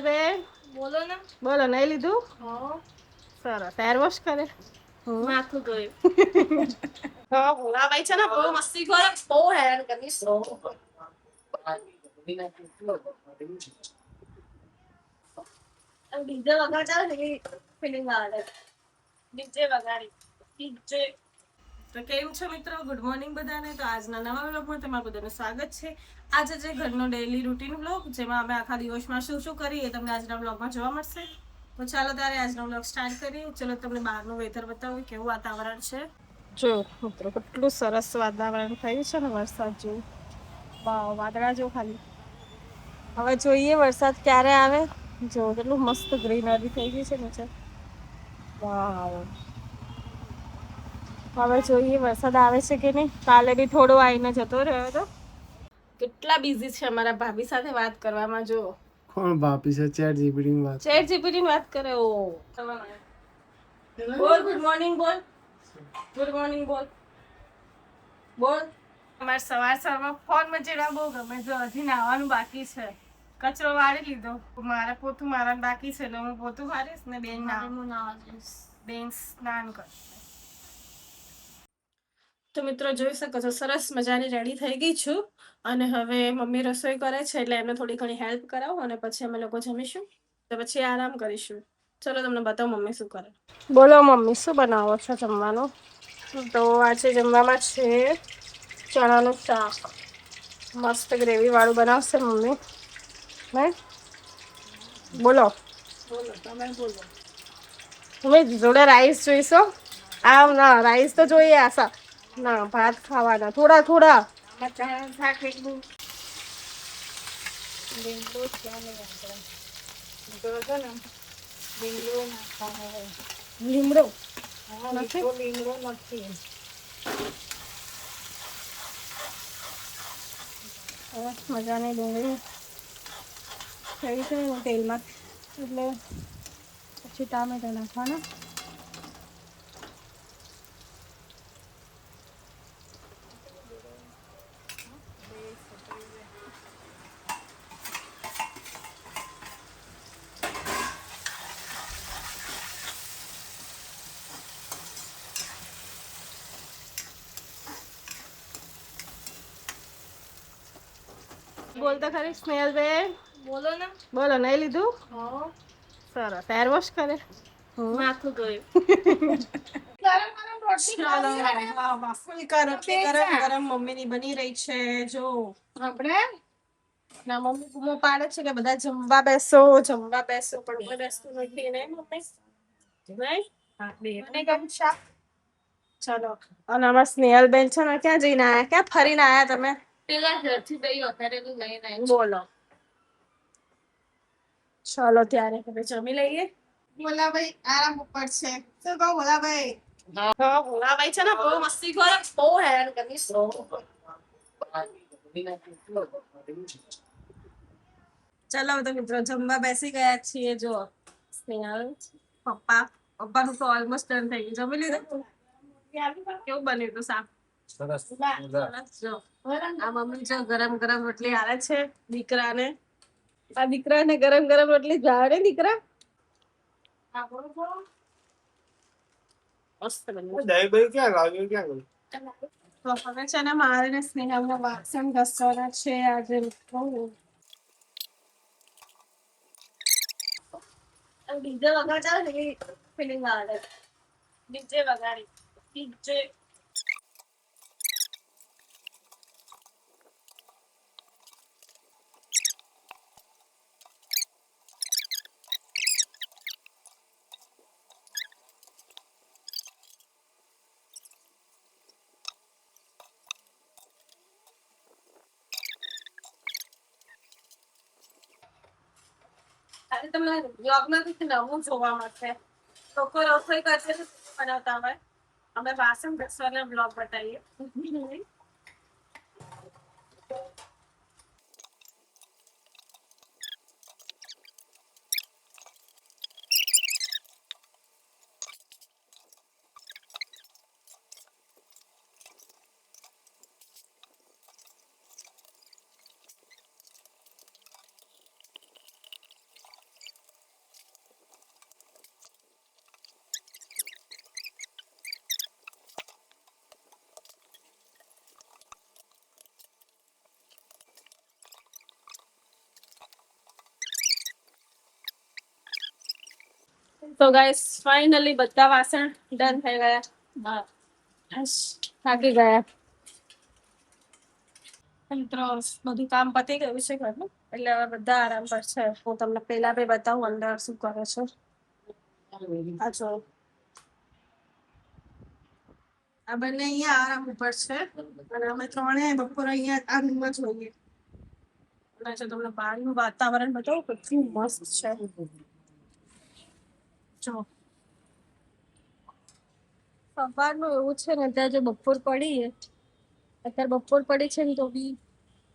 બેન બોલો ને. બોલો નહીં લીધું? હા. સરસ. હેર વોશ કરે? માથું ધોયું. હા ભોળાભાઈ છે ને બહુ મસ્તી કરે, બહુ હેરાન કરીશ. ડીજે વગાડતા ને એવી ફિલિંગ આવે. ડીજે વગાડી. ડીજે. તો કેમ છો મિત્રો? ગુડ મોર્નિંગ બધાને. તો આજના નવા વ્લોગમાં તમારું બધાનું સ્વાગત છે. આજે છે ઘરનો ડેઈલી રૂટીન વ્લોગ, જેમાં અમે આખા દિવસમાં શું શું કરીએ તમને આજના વ્લોગમાં જોવા મળશે. તો ચાલો ત્યારે આજનો વ્લોગ સ્ટાર્ટ કરીએ. ચલો તમને બહારનું વેધર બતાવું કેવું વાતાવરણ છે. જો મિત્રો કેટલું સરસ વાતાવરણ થયું છે ને, વરસાદ જેવું. વાવ, વાદળા જો ખાલી. હવે જોઈએ વરસાદ ક્યારે આવે. જો કેટલું મસ્ત ગ્રીનરી થઈ ગઈ છે નીચે. વાવ. હવે જોઈએ વરસાદ આવે છે કે નહીં. કાલે બી થોડો આવીને જતો રહ્યો હતો. કેટલા બિઝી છે અમારા ભાભી સાથે વાત કરવામાં. જો કોણ ભાભી છે? ચેટ જીપીટી ની વાત. ચેટ જીપીટી વાત કરે. ઓ બોલ ગુડ મોર્નિંગ, બોલ ગુડ મોર્નિંગ, બોલ બોલ. અમારે સવારમાં ફોન મચેડવા બહુ ગમે. જો હજી નાવાનું બાકી છે. કચરો વાળી લીધો. મારે પોતું મારવાનું બાકી છે એટલે હું પોતું મારીશ ને બેન બેન સ્નાન કરશે. તો મિત્રો જોઈ શકો છો સરસ મજાની રેડી થઈ ગઈ છું. અને હવે મમ્મી રસોઈ કરે છે એટલે એમને થોડી ઘણી હેલ્પ કરાવું અને પછી અમે લોકો જમીશું. તો પછી આરામ કરીશું. ચલો તમને બતાવું મમ્મી શું કરે. બોલો મમ્મી શું બનાવો છો જમવાનું? તો આજે જમવામાં છે ચણાનું શાક. મસ્ત ગ્રેવી વાળું બનાવશે મમ્મી. નહીં બોલો. બોલો તમે બોલો. મમ્મી જોડે રાઈસ જોઈશો? આવ ના, રાઈસ તો જોઈએ. આશા ના, ભાત ખાવાના થોડા થોડા. આમાં ચણાનું શાક એકદમ લીંબુ છે ને આપણે. જો ને લીંબુ નાખવાનો હોય. લીમડો હા, નથી. લીંબુ નથી. સરસ મજાની ડુંગળી થઈ છે તેલમાં, એટલે પછી ટામેટા નાખવાના. બોલતા ખરી સ્નેહલ બેન. બોલો ને. બોલો નહીં લીધું? હા. સરસ. હેર વોશ કરે? માથું ધોયું. ગરમ મમ્મીની બની રહી છે. જો આપણે ના મમ્મી બૂમો પાડે છે કે બધા જમવા બેસો જમવા બેસો, પણ કોઈ બેસતું નથી. નહીં મમ્મી નહીં. મને કેમ શાક. ચલો. અને અમાર સ્નેહલ બેન છે ને ક્યાં જઈને આયા? ક્યાં ફરીને આયા તમે? પેલા ઘરથી દહીં અત્યારે તો લઈને આવી. બોલો. ચલો ત્યારે હવે જમી લઈએ. ભોલાભાઈ આરામ ઉપર છે. શું કહું ભોલાભાઈ? હા ભોળાભાઈ છે ને બહુ મસ્તી કરે, બહુ હેરાન કરીશ. ચલો તો મિત્રો જમવા બેસી ગયા છીએ. જો સ્નેહલ, પપ્પા પપ્પાનું તો ઓલમોસ્ટ ડન થઈ ગયું. જમી લીધું? કેવું બન્યું હતું શાક? સરસ. જો આ મમ્મી જો ગરમ ગરમ રોટલી આલે છે દીકરાને. આ દીકરાને ગરમ ગરમ રોટલી ભાવે દીકરા? મસ્ત બન્યું. દહીં ભાઈ ક્યાં લાગ્યું? ક્યાં ગયું? તો હવે છે ને મારે ને સ્નેહલના વાસણ ઘસવાના છે આજે. ડીજે વગાડતા ને એવી ફિલિંગ આવે. ડીજે વગાડી. ડીજે. આજે તમને બ્લોગમાં કંઈક નવું જોવા મળશે. લોકો રસોઈ કરશે તો બનાવતા હોય, અમે વાસણ ઘસવાના બ્લોગ બતાવીએ. તો ગાઈસ ફાઇનલી બધા વાસણ ડન થઈ ગયા. હા, થાકી ગયા. મિત્રો બધું કામ પતી ગયું છે ઘરનું, એટલે હવે બધા આરામ પર છે. હું તમને પેલા બી બતાવું અંદર શું કરે છે. આ જો આ બંને અહીંયા આરામ ઉપર છે અને અમે ત્રણે બપોર અહીંયા આ રૂમમાં જોઈએ. અને જો તમને બહારનું વાતાવરણ બતાવું કેટલું મસ્ત છે. જો સવારનું એવું છે ને, ત્યાં જો બપોર પડી અત્યારે બપોર પડી છે ને તો બી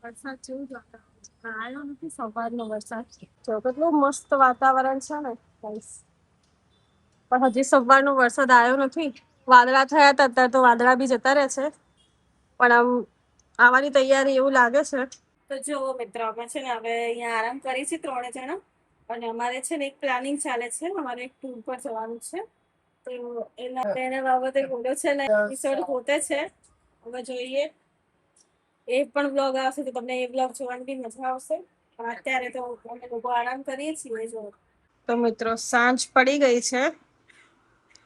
વરસાદ જેવું જ વાતાવરણ છે. આવ્યો નથી સવારનો વરસાદ. જો કેટલું મસ્ત વાતાવરણ છે ને guys. પણ હજી સવારનો વરસાદ આવ્યો નથી. વાદળા થયા હતા, અત્યારે તો વાદળા બી જતા રહે છે, પણ આમ આવવાની તૈયારી એવું લાગે છે. તો જો મિત્રો અમે છે ને હવે અહીંયા આરામ કરી છે ત્રણે જણા, અને અમારે છે ને એક પ્લાનિંગ ચાલે છે. અમારે એક ટૂર પર જવાનું છે, તો એના બાબતે બોલ્યો છે ને એપિસોડ હોતે છે. હવે જોઈએ એ પણ બ્લોગ આવશે તો તમને એ બ્લોગ જોવાની બી મજા આવશે. પણ અત્યારે તો અમે લોકો આરામ કરીએ છીએ. જો તો મિત્રો સાંજ પડી ગઈ છે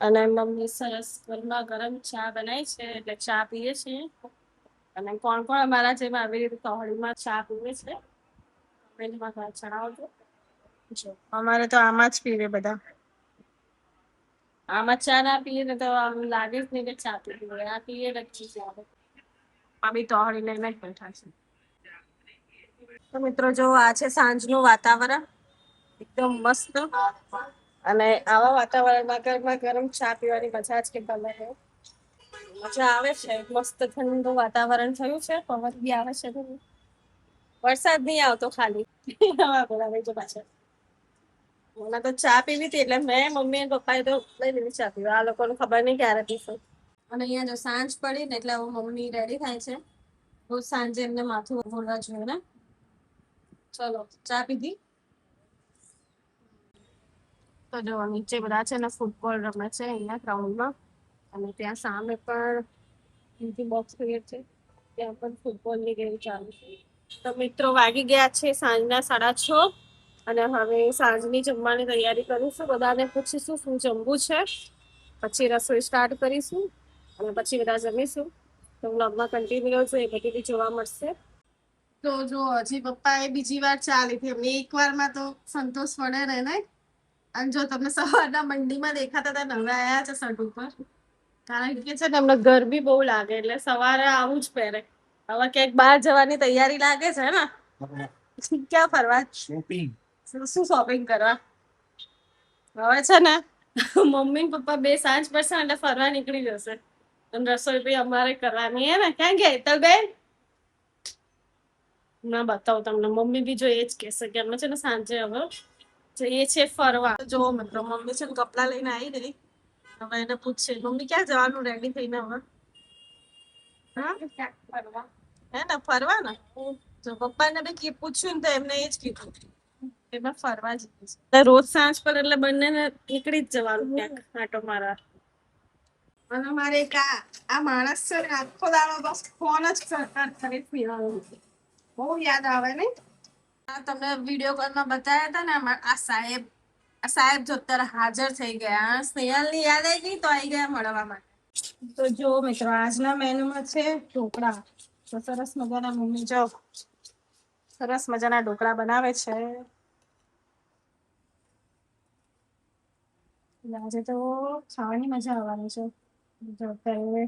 અને મમ્મી સરસ ગરમા ગરમ ચા બનાવી છે, એટલે ચા પીએ છીએ. અને કોણ કોણ અમારા જેમ આવી રીતે તહોળીમાં ચા પીવે છે કમેન્ટમાં જણાવજો. જો અમારે તો આમાં જ પીવે બધા. આમાં ચા ના પીએ ને તો આમ લાગે જ નહીં કે ચા પીવી. આ પીએ નથી ચા. આ બી તહોળી લઈને જ બેઠા છે. તો મિત્રો જો આ છે સાંજનું વાતાવરણ, એકદમ મસ્ત. અને આવા વાતાવરણમાં ગરમા ગરમ ચા પીવાની મજા જ કે ગમે છે. મજા આવે છે. મસ્ત ઠંડુ વાતાવરણ થયું છે, પવન બી આવે છે. વરસાદ નહીં આવતો, ખાલી હવા બોલાવે છે પાછળ. મને તો ચા પીવી હતી એટલે મેં મમ્મી અને પપ્પાએ તો લઈ લીધી ચા પીવા. આ લોકોને ખબર નહીં ક્યારે પીશું. અને અહીંયા જો સાંજ પડી ને એટલે હું મમ્મી રેડી થાય છે. રોજ સાંજે એમને માથું ધોવા જોઈએ ને. ચલો ચા પીધી. તો જો નીચે બધા છે ને ફૂટબોલ રમે છે અહીંયા ગ્રાઉન્ડમાં, અને ત્યાં સામે પણ બોક્સ ક્રિકેટ છે, ત્યાં પણ ફૂટબોલની ગેમ ચાલુ છે. તો મિત્રો વાગી ગયા છે સાંજના 6:30, અને હવે સાંજની જમવાની તૈયારી કરીશું. બધાને પૂછીશું શું જમવું છે, પછી રસોઈ સ્ટાર્ટ કરીશું અને પછી બધા જમીશું. તો વ્લોગમાં કન્ટિન્યુ રહેજો, એ બધી બી જોવા મળશે. તો જો હજી પપ્પાએ બીજી વાર ચા લીધી. એમને એક વારમાં તો સંતોષ પડે ને. અને જો તમને સવારના મંડીમાં દેખાતા હતા, હવે આવ્યા છે સડ ઉપર, કારણ કે છે ને એમને ગરમી બહુ લાગે એટલે સવારે આવું જ પહેરે. હવે ક્યાંક બહાર જવાની તૈયારી લાગે છે ને. ક્યાં ફરવા? શું શોપિંગ કરવા? હવે છે ને મમ્મી ને પપ્પા બે સાંજ પડશે એટલે ફરવા નીકળી જશે, અને રસોઈ બી અમારે કરવાની હે ને. ક્યાં ગયા હેતલબેન? ના બતાવું તમને. મમ્મી બી જો એ જ કહેશે કે અમે છે ને સાંજે હવે જઈએ છે ફરવા. જો મિત્રો મમ્મી છે ને કપડા લઈને આવી ગઈ. હવે એને પૂછશે મમ્મી ક્યાં જવાનું રેડી થઈને હવે? હે ને ફરવા ને. જો પપ્પાને બી પૂછ્યું ને તો એમને એ જ કીધું એમાં ફરવા જઈએ. રોજ સાંજ પર એટલે બંનેને નીકળી જ જવાનું ક્યાંક આટો મારવા. અને મારે એક આ માણસ છે ને આખો દાડો બસ ફોન જ કરી પીવાનું. બહુ યાદ આવે ને. તમને વિડીયો કોલમાં બતાવ્યા હતા ને આ સાહેબ જો અત્યારે હાજર થઈ ગયા. સ્નેહલની યાદ આવી ગઈ તો આવી ગયા મળવા માટે. તો જો મિત્રો આજના મેનુમાં છે ઢોકળા. તો સરસ મજાના મમ્મી જો સરસ મજાના ઢોકળા બનાવે છે. આજે તો ખાવાની મજા આવવાની છે. જો અત્યારે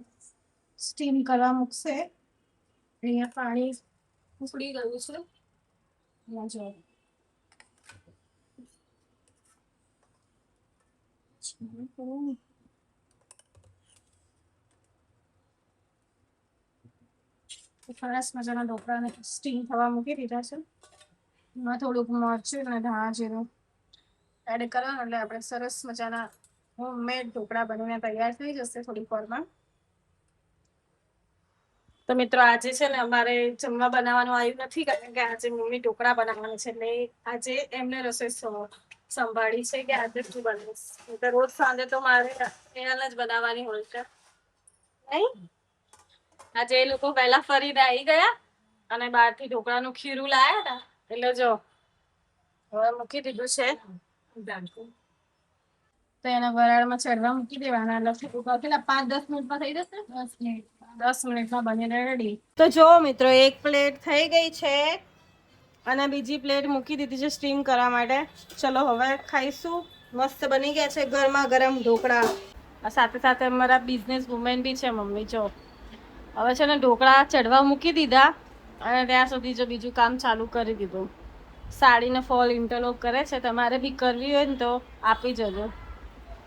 સ્ટીમ કરવા મૂકશે. અહીંયા પાણી ઉકળી ગયું છે. જો સરસ મજાના ઢોકળાને સ્ટીમ થવા મૂકી દીધા છે. એમાં થોડુંક મરચું અને ધાણા જીરું એડ કરવાનું એટલે આપણે સરસ મજાના હોમમેડ ઢોકળા બનીને તૈયાર થઈ જશે થોડીક વારમાં. તો મિત્રો આજે છે ને અમારે જમવા બનાવવાનું આવ્યું નથી, કારણ કે આજે મમ્મી ઢોકળા બનાવવાના છે, એટલે આજે એમને રસોઈ સંભાળી છે કે આજે શું બનીશ. તો રોજ સાંજે તો મારે એનાલ જ બનાવવાની હોય છે નહીં. આજે એ લોકો વહેલા ફરીને આવી ગયા અને બહારથી ઢોકળાનું ખીરું લાયા હતા, એટલે જો હવે મૂકી દીધું છે. તો એના વરાળમાં ચડવા મૂકી દેવાના. એટલે કેટલા 5-10 મિનિટમાં થઈ જશે. 10 મિનિટમાં બનીને રેડી. તો જો મિત્રો, એક પ્લેટ થઈ ગઈ છે અને બીજી પ્લેટ મૂકી દીધી છે સ્ટીમ કરવા માટે. ચલો હવે ખાઈશું. મસ્ત બની ગયા છે ગરમા ગરમ ઢોકળા. સાથે સાથે અમારા બિઝનેસ વુમેન બી છે મમ્મી. જો હવે છે ને ઢોકળા ચડવા મૂકી દીધા અને ત્યાં સુધી જો બીજું કામ ચાલુ કરી દીધું. સાડીને ફોલ ઇન્ટરલોક કરે છે. તમારે બી કરવી હોય ને તો આપી જજો,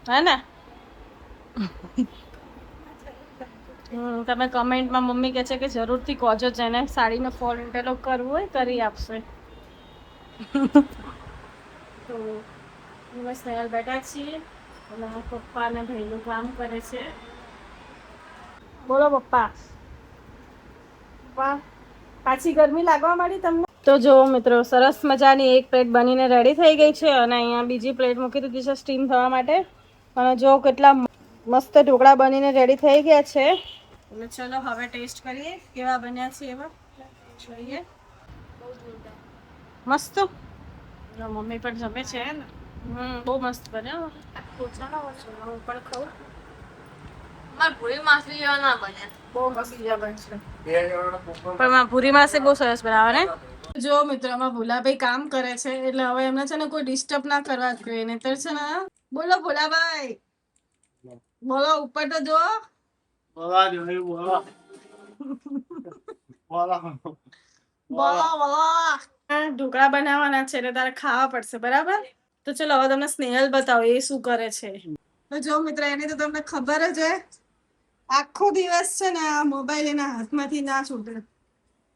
હે ને? તમે કમેન્ટમાં મમ્મી કહે છે કે જરૂરથી કહો, જેને સાડીને ફોલ ઇન્ટરલોક કરવું હોય કરી આપશે. તો અમે સ્નેહલ બેઠા છીએ અને પપ્પા અને ભાઈનું કામ કરે છે. બોલો પપ્પા. પપ્પા, પાછી ગરમી લાગવા માંડી તમને? તો જો મિત્રો, સરસ મજાની એક પ્લેટ બનીને રેડી થઈ ગઈ છે અને અહીંયા બીજી પ્લેટ મૂકી દીધી છે સ્ટીમ થવા માટે. અને જો કેટલા મસ્ત ઢોકળા બનીને રેડી થઈ ગયા છે. એટલે ચલો હવે ટેસ્ટ કરીએ કેવા બન્યા છે. એવા જોઈએ. મસ્ત. મમ્મી પણ જમે છે ને. બહુ મસ્ત બન્યા. હું પણ ખાઉં. મારે પૂરી માછલી જેવા ના બને. બહુ મસ્ત બનશે. પણ પૂરી માસે બહુ સરસ બનાવે ને. જો મિત્રો, આમાં ભોલાભાઈ કામ કરે છે એટલે હવે એમને છે ને કોઈ ડિસ્ટર્બ ના કરવા જોઈએ. નહીતર છે ને. બોલો ભોલાભાઈ, બોલો ઉપર તો જો. બોલો ઢોકળા બનાવવાના છે એટલે તારે ખાવા પડશે, બરાબર? તો ચલો હવે તમને સ્નેહલ બતાવો એ શું કરે છે. તો જો મિત્રો, એની તો તમને ખબર જ હોય, આખો દિવસ છે ને આ મોબાઈલ એના હાથમાંથી ના છૂટે.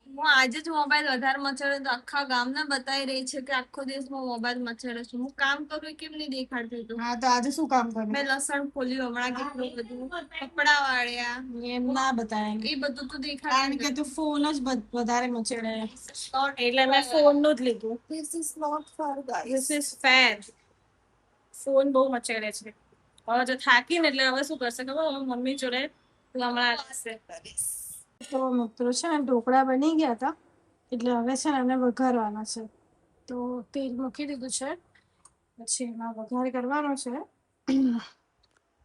હું આજે જ મોબાઈલ વધારે મચડે તો આખા ગામને બતાવી રહી છે કે આખો દિવસ હું મોબાઈલ મચડે છું. હું કામ કરું કેમ નહીં દેખાડતી તું? હા, તો આજે શું કામ કર્યું? મેં લસણ ફોલ્યું હમણાં, કેટલું બધું કપડા વાળ્યા, એમ ના બતાવે. એ બધું તો દેખાડ. કારણ કે તું ફોન જ વધારે મચેડે એટલે મેં ફોન નું જ લીધું. This is not fair, guys. This is fair. Phone બહુ મચેડે છે. હવે જો થાકીને એટલે હવે શું કરશે ખબર? હવે મમ્મી જોડે હમણાં આવશે. તો મિત્રો છે ને ઢોકળા બની ગયા હતા એટલે હવે છે ને એમને વઘારવાના છે. તો તેલ મૂકી દીધું છે, પછી એમાં વઘાર કરવાનો છે.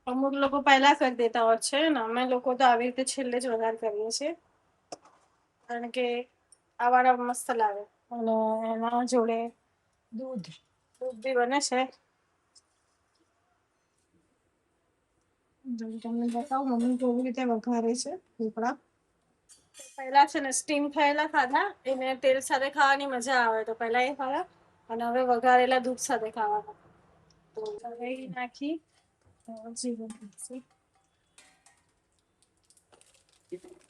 અમુક લોકો પહેલા કરી દેતા હોય છે ને અમે લોકો તો આવી રીતે છેલ્લે જ વઘાર કરીએ છીએ, કારણ કે આ વાળા મસ્ત લાગે. અને એના જોડે દૂધ બી બને છે. તમને બતાવું મમ્મી કેવી રીતે વઘારે છે ઢોકળા. પહેલા છે ને સ્ટીમ થયેલા ખાધા, એને તેલ સાથે ખાવાની મજા આવે તો પહેલા એ ખાવા, અને હવે વઘારેલા દૂધ સાથે ખાવાના. તો હવે નાખી જીરું નાખી,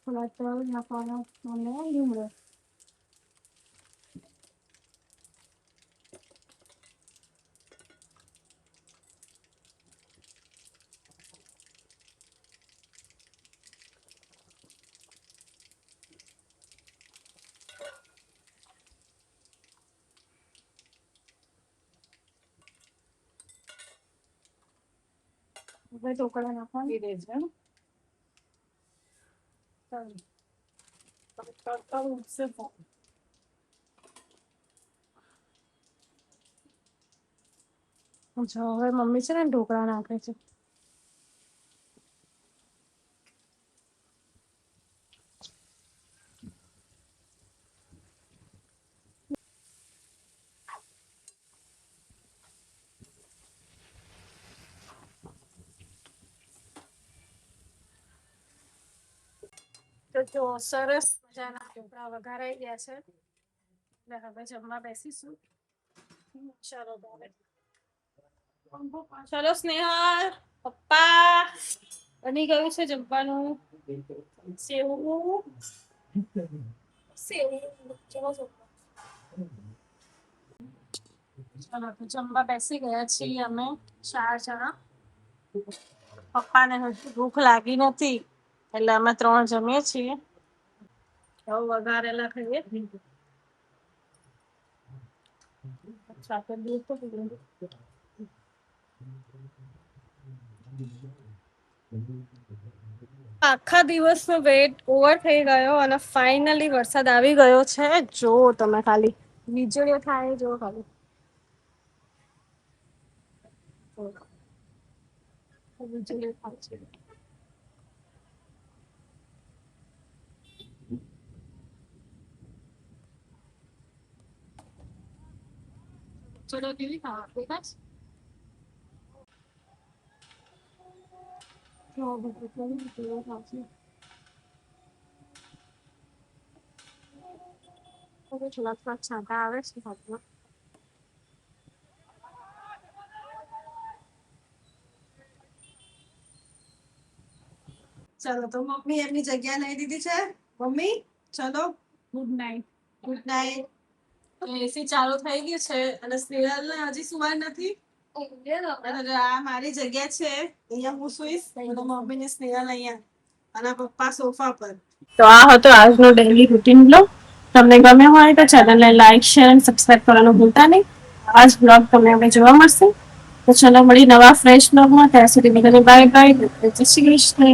થોડા તલ નાખવાનો અને લીમડો. હવે ઢોકળા નાખવાની રહેશે. હવે મમ્મી છે ને ઢોકળા નાખે છે. તો જો સરસ મજાના ઢોકળા વઘારાઈ ગયા છે એટલે હવે જમવા બેસીશું. ચાલો ત્યારે. ચલો સ્નેહલ, પપ્પા બની ગયું છે જમવાનું. સેવું સેવું. ચલો તો જમવા બેસી ગયા છીએ અમે 4 જણા. પપ્પાને હજુ ભૂખ લાગી નથી એટલે અમે 3 જમીએ છીએ. હવે વઘારેલા ખાઈએ. સાથે દૂધ તો પીવું. આખા દિવસનો વેટ ઓવર થઈ ગયો અને ફાઇનલી વરસાદ આવી ગયો છે. જો તમે ખાલી વીજળીઓ થાય જો ખાલી. વીજળી થાય છે. ચલો કેવી ખાવા દેખાય છે? જો બધું કેવી રીતે થાય છે. હવે થોડાક થોડાક છાંટા આવે છે હાથમાં. ચાલો તો મમ્મી એમની જગ્યા લઈ દીધી છે. મમ્મી ચલો good night. Good night. AC ચાલુ થઈ ગયું છે અને સ્નેહલને હજી સુવા નથી. અને આ મારી જગ્યા છે, અહીંયા હું સુઈશ અને મમ્મી ને સ્નેહલ અહીંયા અને પપ્પા સોફા પર. તો આ હતો આજનો ડેઈલી રૂટીન બ્લોગ. તમને ગમ્યો હોય તો ચેનલને લાઈક શેર અને સબસ્ક્રાઇબ કરવાનું ભૂલતા નહીં. આજ બ્લોગ તમને આપણે જોવા મળશે. તો ચલો મળી નવા ફ્રેશ બ્લોગમાં. ત્યાં સુધી બધાને બાય બાય. જય શ્રી કૃષ્ણ.